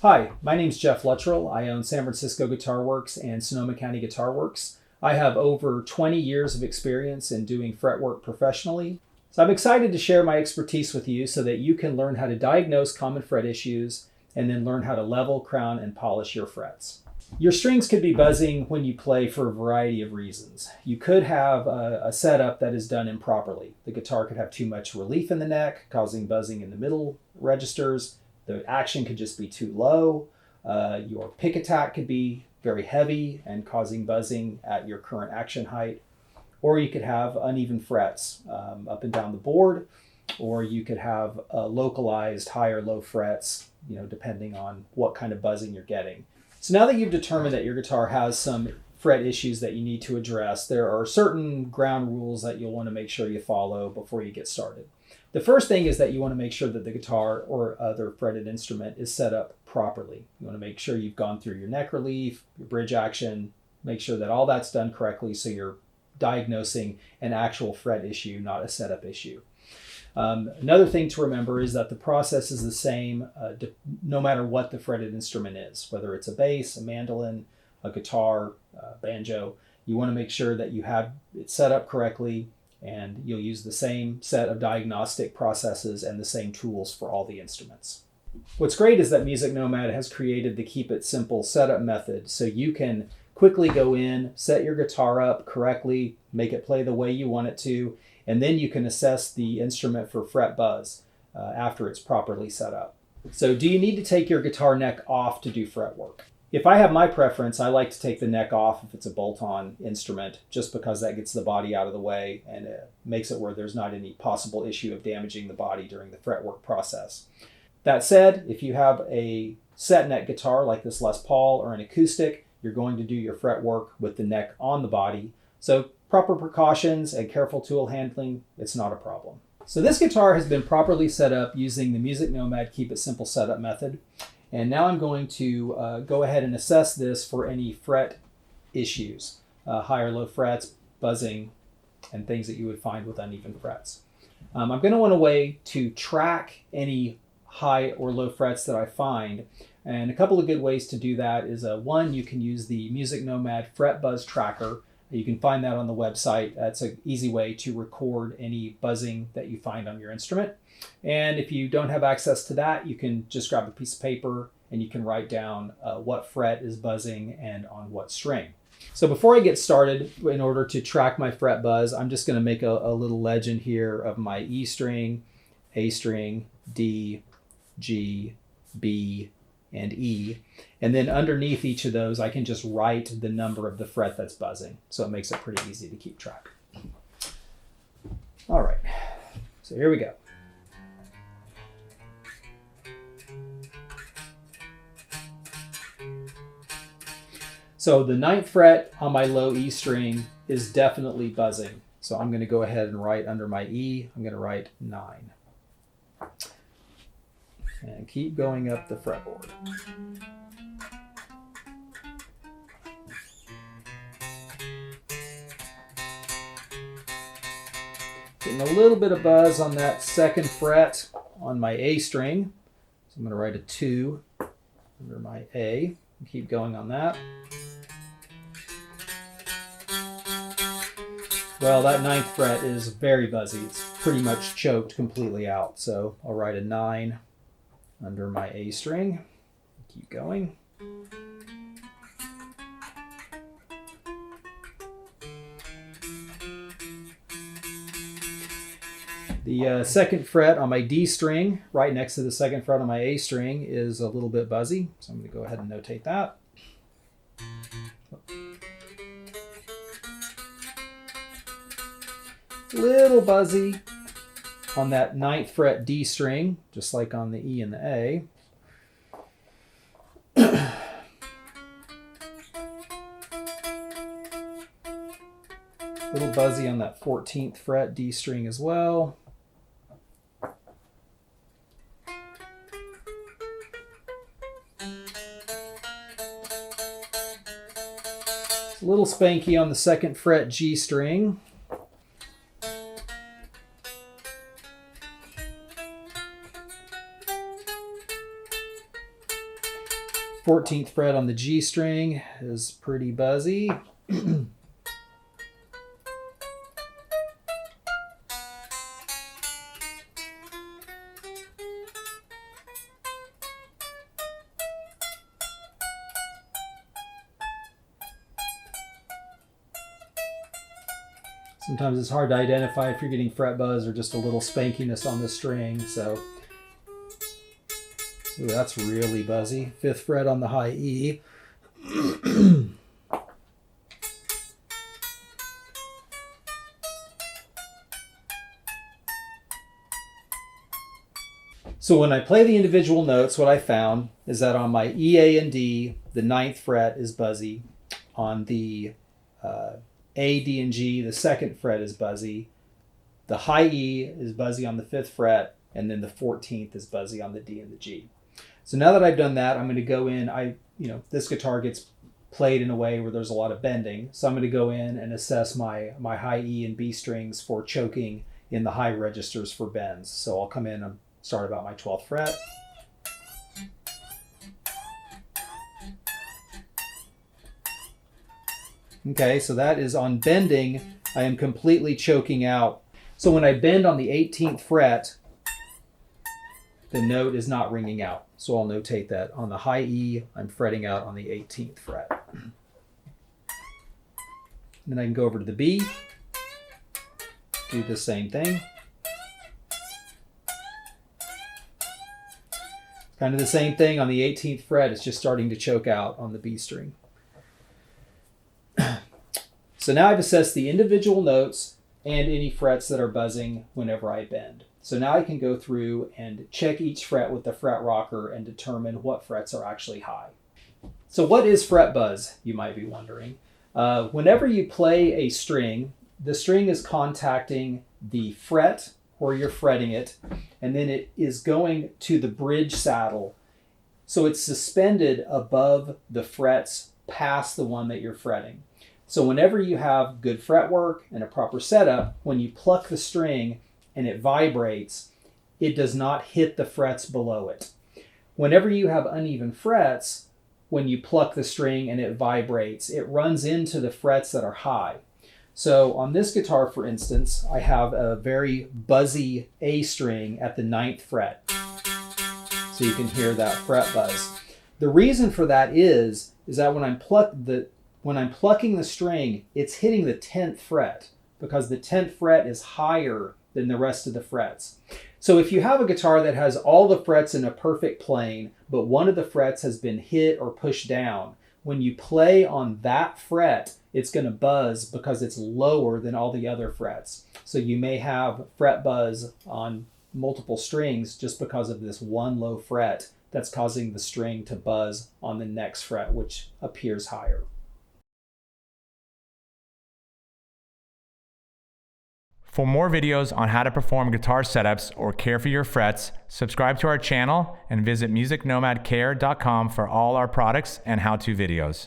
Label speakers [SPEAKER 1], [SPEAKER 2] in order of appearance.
[SPEAKER 1] Hi, my name's Geoff Luttrell. I own San Francisco Guitar Works and Sonoma County Guitar Works. I have over 20 years of experience in doing fretwork professionally. So I'm excited to share my expertise with you so that you can learn how to diagnose common fret issues and then learn how to level, crown, and polish your frets. Your strings could be buzzing when you play for a variety of reasons. You could have a setup that is done improperly. The guitar could have too much relief in the neck, causing buzzing in the middle registers. The action could just be too low. Your pick attack could be very heavy and causing buzzing at your current action height. Or you could have uneven frets up and down the board, or you could have localized high or low frets, depending on what kind of buzzing you're getting. So now that you've determined that your guitar has some fret issues that you need to address, there are certain ground rules that you'll want to make sure you follow before you get started. The first thing is that you want to make sure that the guitar or other fretted instrument is set up properly. You want to make sure you've gone through your neck relief, your bridge action, make sure that all that's done correctly so you're diagnosing an actual fret issue, not a setup issue. Another thing to remember is that the process is the same no matter what the fretted instrument is, whether it's a bass, a mandolin, a guitar, banjo. You want to make sure that you have it set up correctly, and you'll use the same set of diagnostic processes and the same tools for all the instruments. What's great is that MusicNomad has created the Keep It Simple setup method, so you can quickly go in, set your guitar up correctly, make it play the way you want it to, and then you can assess the instrument for fret buzz after it's properly set up. So do you need to take your guitar neck off to do fret work? If I have my preference, I like to take the neck off if it's a bolt-on instrument, just because that gets the body out of the way and it makes it where there's not any possible issue of damaging the body during the fretwork process. That said, if you have a set neck guitar like this Les Paul or an acoustic, you're going to do your fretwork with the neck on the body. So proper precautions and careful tool handling, it's not a problem. So this guitar has been properly set up using the MusicNomad Keep It Simple setup method. And now I'm going to go ahead and assess this for any fret issues, high or low frets, buzzing, and things that you would find with uneven frets. I'm going to want a way to track any high or low frets that I find. And a couple of good ways to do that is one, you can use the MusicNomad Fret Buzz Tracker. You can find that on the website. That's an easy way to record any buzzing that you find on your instrument. And if you don't have access to that, you can just grab a piece of paper and you can write down what fret is buzzing and on what string. So before I get started, in order to track my fret buzz, I'm just going to make a little legend here of my E string, A string, D, G, B, and E. And then underneath each of those, I can just write the number of the fret that's buzzing. So it makes it pretty easy to keep track. All right, so here we go. So the 9th fret on my low E string is definitely buzzing. So I'm going to go ahead and write under my E, I'm going to write 9. And keep going up the fretboard. Getting a little bit of buzz on that 2nd fret on my A string. So I'm going to write a 2 under my A and keep going on that. Well, that 9th fret is very buzzy. It's pretty much choked completely out. So I'll write a 9 under my A string. Keep going. The 2nd fret on my D string, right next to the 2nd fret on my A string, is a little bit buzzy. So I'm going to go ahead and notate that. Little buzzy on that 9th fret D string, just like on the E and the A. Little buzzy on that 14th fret D string as well. A little spanky on the 2nd fret G string. 14th fret on the G string is pretty buzzy. Sometimes it's hard to identify if you're getting fret buzz or just a little spankiness on the string. So, ooh, that's really buzzy. 5th fret on the high E. So when I play the individual notes, what I found is that on my E, A, and D, the 9th fret is buzzy. On the A, D, and G, the 2nd fret is buzzy. The high E is buzzy on the 5th fret, and then the 14th is buzzy on the D and the G. So now that I've done that, I'm going to go in. This guitar gets played in a way where there's a lot of bending, so I'm going to go in and assess my high E and B strings for choking in the high registers for bends. So I'll come in and start about my 12th fret. Okay, so that is on bending. I am completely choking out. So when I bend on the 18th fret, the note is not ringing out. So I'll notate that. On the high E, I'm fretting out on the 18th fret. Then I can go over to the B, do the same thing. Kind of the same thing on the 18th fret. It's just starting to choke out on the B string. So now I've assessed the individual notes and any frets that are buzzing whenever I bend. So now I can go through and check each fret with the fret rocker and determine what frets are actually high. So what is fret buzz, you might be wondering? Whenever you play a string, the string is contacting the fret or you're fretting it, and then it is going to the bridge saddle. So it's suspended above the frets past the one that you're fretting. So whenever you have good fretwork and a proper setup, when you pluck the string and it vibrates, it does not hit the frets below it. Whenever you have uneven frets, when you pluck the string and it vibrates, it runs into the frets that are high. So on this guitar, for instance, I have a very buzzy A string at the 9th fret. So you can hear that fret buzz. The reason for that is that when I'm plucking the string, it's hitting the 10th fret because the 10th fret is higher than the rest of the frets. So if you have a guitar that has all the frets in a perfect plane, but one of the frets has been hit or pushed down, when you play on that fret, it's going to buzz because it's lower than all the other frets. So you may have fret buzz on multiple strings just because of this one low fret that's causing the string to buzz on the next fret, which appears higher.
[SPEAKER 2] For more videos on how to perform guitar setups or care for your frets, subscribe to our channel and visit musicnomadcare.com for all our products and how-to videos.